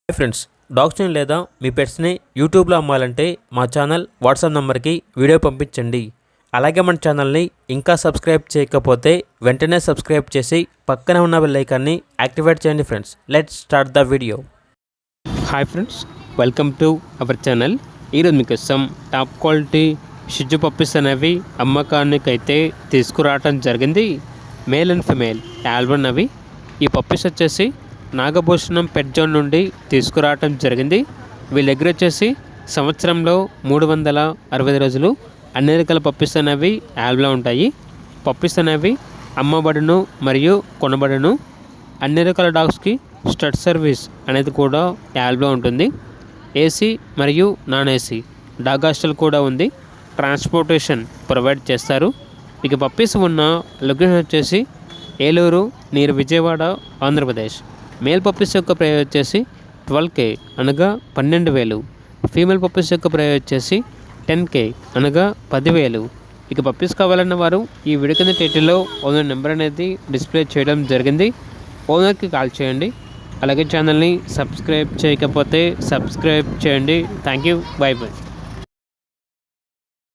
Hi friends, డాగ్స్ని లేదా మీ పెట్స్ని యూట్యూబ్లో అమ్మాలంటే మా ఛానల్ వాట్సాప్ నెంబర్కి వీడియో పంపించండి. అలాగే మన ఛానల్ని ఇంకా సబ్స్క్రైబ్ చేయకపోతే వెంటనే సబ్స్క్రైబ్ చేసి పక్కనే ఉన్న బెల్ ఐకాన్ని యాక్టివేట్ చేయండి. Friends, let's start the video. Hi friends, welcome to our channel. ఈరోజు మీకోసం టాప్ క్వాలిటీ షిజు పప్పీస్ అనేవి అమ్మకానికి అయితే తీసుకురావటం జరిగింది. మేల్ అండ్ ఫిమేల్ ఆల్బన్ అవి. ఈ పప్పీస్ వచ్చేసి నాగభూషణం పెట్ జోన్ నుండి తీసుకురావటం జరిగింది. వీళ్ళ దగ్గర వచ్చేసి సంవత్సరంలో 365 రోజులు అన్ని రకాల పప్పీస్ అనేవి యాల్బ్లో ఉంటాయి. పప్పీస్ అనేవి అమ్మబడును మరియు కొనబడును. అన్ని రకాల డాగ్స్కి స్టడ్ సర్వీస్ అనేది కూడా యాల్బ్లో ఉంటుంది. ఏసీ మరియు నాన్ ఏసీ డాగ్ హాస్టల్ కూడా ఉంది. ట్రాన్స్పోర్టేషన్ ప్రొవైడ్ చేస్తారు. ఇక పప్పీస్ ఉన్న లొకేషన్ వచ్చేసి Eluru near Vijayawada, Andhra Pradesh. Male puppies యొక్క ప్రైస్ వచ్చేసి 12K అనగా 12,000. ఫీమేల్ పప్పీస్ యొక్క ప్రైస్ వచ్చేసి 10K అనగా 10,000. ఇక పప్పీస్ కావాలన్న వారు ఈ వీడియో కింద టైటిల్లో ఓనర్ నెంబర్ అనేది డిస్ప్లే చేయడం జరిగింది. ఓనర్కి కాల్ చేయండి. అలాగే ఛానల్ని సబ్స్క్రైబ్ చేయకపోతే సబ్స్క్రైబ్ చేయండి. Thank you. By by.